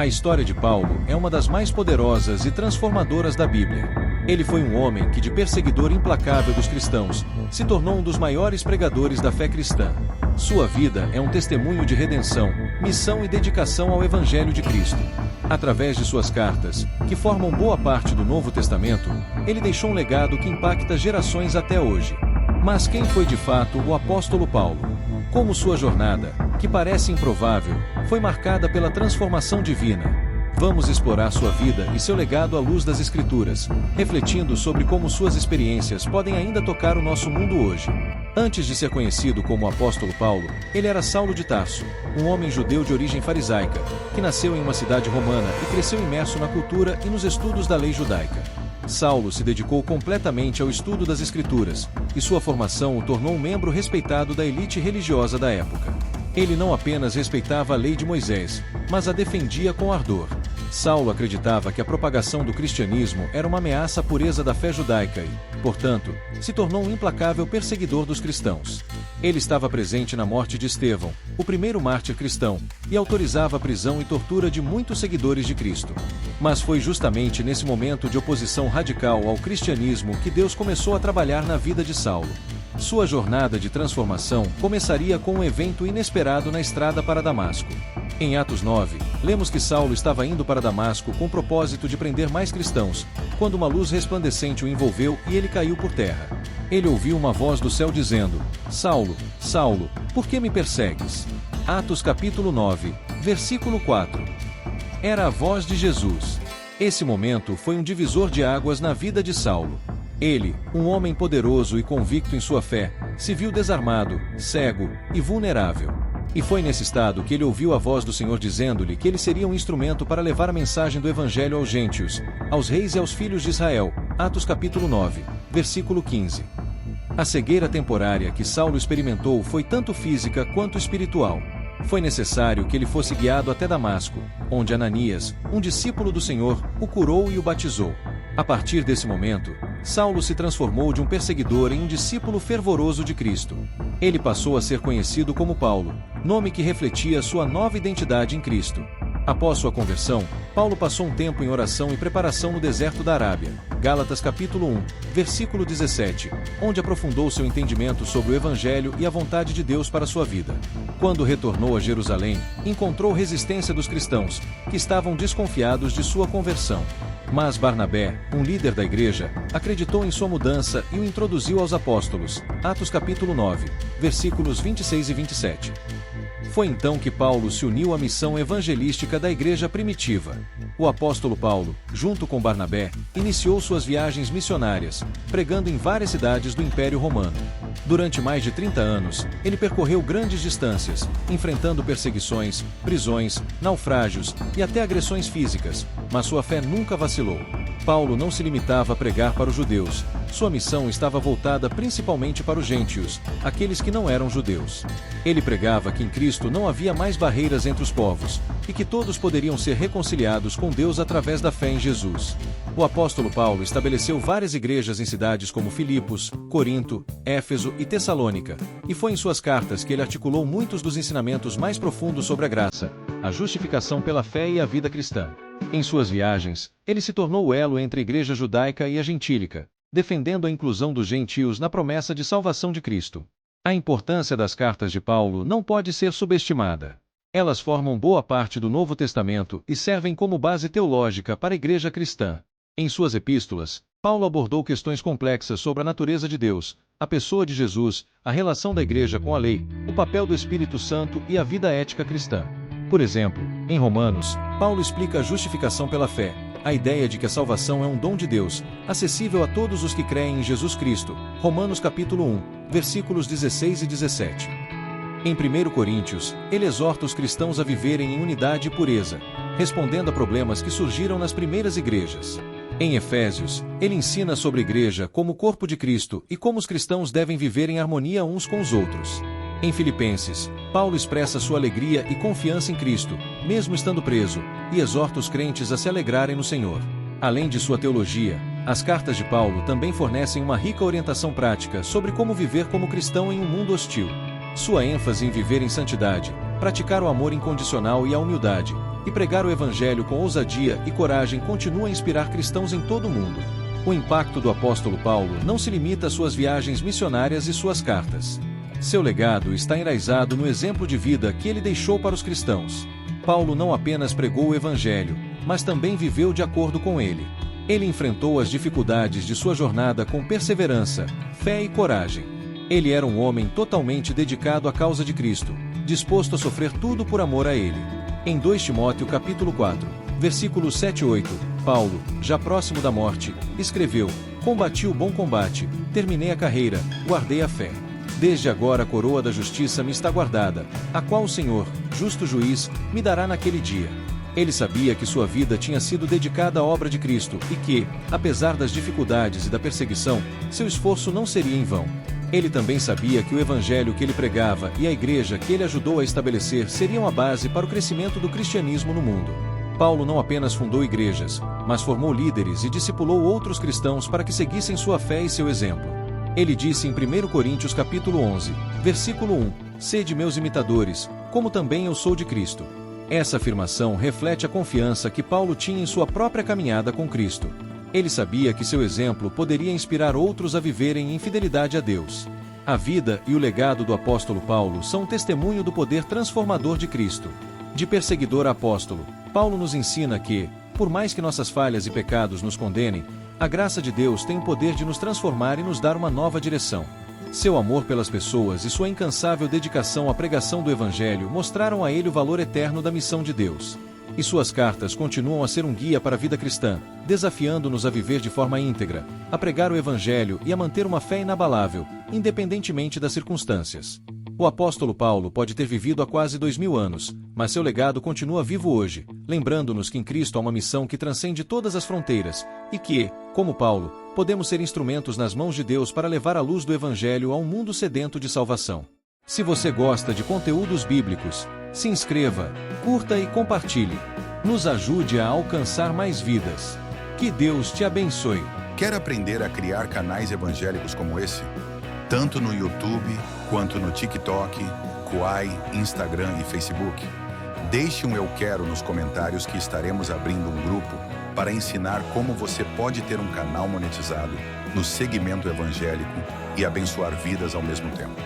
A história de Paulo é uma das mais poderosas e transformadoras da Bíblia. Ele foi um homem que, de perseguidor implacável dos cristãos, se tornou um dos maiores pregadores da fé cristã. Sua vida é um testemunho de redenção, missão e dedicação ao Evangelho de Cristo. Através de suas cartas, que formam boa parte do Novo Testamento, ele deixou um legado que impacta gerações até hoje. Mas quem foi de fato o apóstolo Paulo? Como sua jornada, que parece improvável, foi marcada pela transformação divina? Vamos explorar sua vida e seu legado à luz das Escrituras, refletindo sobre como suas experiências podem ainda tocar o nosso mundo hoje. Antes de ser conhecido como o apóstolo Paulo, ele era Saulo de Tarso, um homem judeu de origem farisaica, que nasceu em uma cidade romana e cresceu imerso na cultura e nos estudos da lei judaica. Saulo se dedicou completamente ao estudo das Escrituras, e sua formação o tornou um membro respeitado da elite religiosa da época. Ele não apenas respeitava a lei de Moisés, mas a defendia com ardor. Saulo acreditava que a propagação do cristianismo era uma ameaça à pureza da fé judaica e, portanto, se tornou um implacável perseguidor dos cristãos. Ele estava presente na morte de Estevão, o primeiro mártir cristão, e autorizava a prisão e tortura de muitos seguidores de Cristo. Mas foi justamente nesse momento de oposição radical ao cristianismo que Deus começou a trabalhar na vida de Saulo. Sua jornada de transformação começaria com um evento inesperado na estrada para Damasco. Em Atos 9, lemos que Saulo estava indo para Damasco com o propósito de prender mais cristãos, quando uma luz resplandecente o envolveu e ele caiu por terra. Ele ouviu uma voz do céu dizendo: Saulo, Saulo, por que me persegues? Atos capítulo 9, versículo 4. Era a voz de Jesus. Esse momento foi um divisor de águas na vida de Saulo. Ele, um homem poderoso e convicto em sua fé, se viu desarmado, cego e vulnerável. E foi nesse estado que ele ouviu a voz do Senhor dizendo-lhe que ele seria um instrumento para levar a mensagem do Evangelho aos gentios, aos reis e aos filhos de Israel. Atos capítulo 9, versículo 15. A cegueira temporária que Saulo experimentou foi tanto física quanto espiritual. Foi necessário que ele fosse guiado até Damasco, onde Ananias, um discípulo do Senhor, o curou e o batizou. A partir desse momento, Saulo se transformou de um perseguidor em um discípulo fervoroso de Cristo. Ele passou a ser conhecido como Paulo, nome que refletia sua nova identidade em Cristo. Após sua conversão, Paulo passou um tempo em oração e preparação no deserto da Arábia. Gálatas capítulo 1, versículo 17, onde aprofundou seu entendimento sobre o Evangelho e a vontade de Deus para sua vida. Quando retornou a Jerusalém, encontrou resistência dos cristãos, que estavam desconfiados de sua conversão. Mas Barnabé, um líder da igreja, acreditou em sua mudança e o introduziu aos apóstolos. Atos capítulo 9, versículos 26 e 27. Foi então que Paulo se uniu à missão evangelística da igreja primitiva. O apóstolo Paulo, junto com Barnabé, iniciou suas viagens missionárias, pregando em várias cidades do Império Romano. Durante mais de 30 anos, ele percorreu grandes distâncias, enfrentando perseguições, prisões, naufrágios e até agressões físicas, mas sua fé nunca vacilou. Paulo não se limitava a pregar para os judeus. Sua missão estava voltada principalmente para os gentios, aqueles que não eram judeus. Ele pregava que em Cristo não havia mais barreiras entre os povos, e que todos poderiam ser reconciliados com Deus através da fé em Jesus. O apóstolo Paulo estabeleceu várias igrejas em cidades como Filipos, Corinto, Éfeso e Tessalônica, e foi em suas cartas que ele articulou muitos dos ensinamentos mais profundos sobre a graça, a justificação pela fé e a vida cristã. Em suas viagens, ele se tornou o elo entre a igreja judaica e a gentílica, defendendo a inclusão dos gentios na promessa de salvação de Cristo. A importância das cartas de Paulo não pode ser subestimada. Elas formam boa parte do Novo Testamento e servem como base teológica para a igreja cristã. Em suas epístolas, Paulo abordou questões complexas sobre a natureza de Deus, a pessoa de Jesus, a relação da igreja com a lei, o papel do Espírito Santo e a vida ética cristã. Por exemplo, em Romanos, Paulo explica a justificação pela fé, a ideia de que a salvação é um dom de Deus, acessível a todos os que creem em Jesus Cristo. Romanos capítulo 1, versículos 16 e 17. Em 1 Coríntios, ele exorta os cristãos a viverem em unidade e pureza, respondendo a problemas que surgiram nas primeiras igrejas. Em Efésios, ele ensina sobre a igreja como o corpo de Cristo e como os cristãos devem viver em harmonia uns com os outros. Em Filipenses, Paulo expressa sua alegria e confiança em Cristo, mesmo estando preso, e exorta os crentes a se alegrarem no Senhor. Além de sua teologia, as cartas de Paulo também fornecem uma rica orientação prática sobre como viver como cristão em um mundo hostil. Sua ênfase em viver em santidade, praticar o amor incondicional e a humildade, e pregar o evangelho com ousadia e coragem continua a inspirar cristãos em todo o mundo. O impacto do apóstolo Paulo não se limita às suas viagens missionárias e suas cartas. Seu legado está enraizado no exemplo de vida que ele deixou para os cristãos. Paulo não apenas pregou o evangelho, mas também viveu de acordo com ele. Ele enfrentou as dificuldades de sua jornada com perseverança, fé e coragem. Ele era um homem totalmente dedicado à causa de Cristo, disposto a sofrer tudo por amor a ele. Em 2 Timóteo capítulo 4, versículos 7 e 8, Paulo, já próximo da morte, escreveu: "Combati o bom combate, terminei a carreira, guardei a fé. Desde agora a coroa da justiça me está guardada, a qual o Senhor, justo juiz, me dará naquele dia." Ele sabia que sua vida tinha sido dedicada à obra de Cristo e que, apesar das dificuldades e da perseguição, seu esforço não seria em vão. Ele também sabia que o evangelho que ele pregava e a igreja que ele ajudou a estabelecer seriam a base para o crescimento do cristianismo no mundo. Paulo não apenas fundou igrejas, mas formou líderes e discipulou outros cristãos para que seguissem sua fé e seu exemplo. Ele disse em 1 Coríntios capítulo 11, versículo 1, "Sede meus imitadores, como também eu sou de Cristo." Essa afirmação reflete a confiança que Paulo tinha em sua própria caminhada com Cristo. Ele sabia que seu exemplo poderia inspirar outros a viverem em fidelidade a Deus. A vida e o legado do apóstolo Paulo são um testemunho do poder transformador de Cristo. De perseguidor a apóstolo, Paulo nos ensina que, por mais que nossas falhas e pecados nos condenem, a graça de Deus tem o poder de nos transformar e nos dar uma nova direção. Seu amor pelas pessoas e sua incansável dedicação à pregação do Evangelho mostraram a ele o valor eterno da missão de Deus. E suas cartas continuam a ser um guia para a vida cristã, desafiando-nos a viver de forma íntegra, a pregar o Evangelho e a manter uma fé inabalável, independentemente das circunstâncias. O apóstolo Paulo pode ter vivido há quase 2000 anos, mas seu legado continua vivo hoje, lembrando-nos que em Cristo há uma missão que transcende todas as fronteiras, e que, como Paulo, podemos ser instrumentos nas mãos de Deus para levar a luz do Evangelho a um mundo sedento de salvação. Se você gosta de conteúdos bíblicos, se inscreva, curta e compartilhe. Nos ajude a alcançar mais vidas. Que Deus te abençoe. Quer aprender a criar canais evangélicos como esse? Tanto no YouTube, quanto no TikTok, Quai, Instagram e Facebook? Deixe um "eu quero" nos comentários que estaremos abrindo um grupo para ensinar como você pode ter um canal monetizado no segmento evangélico e abençoar vidas ao mesmo tempo.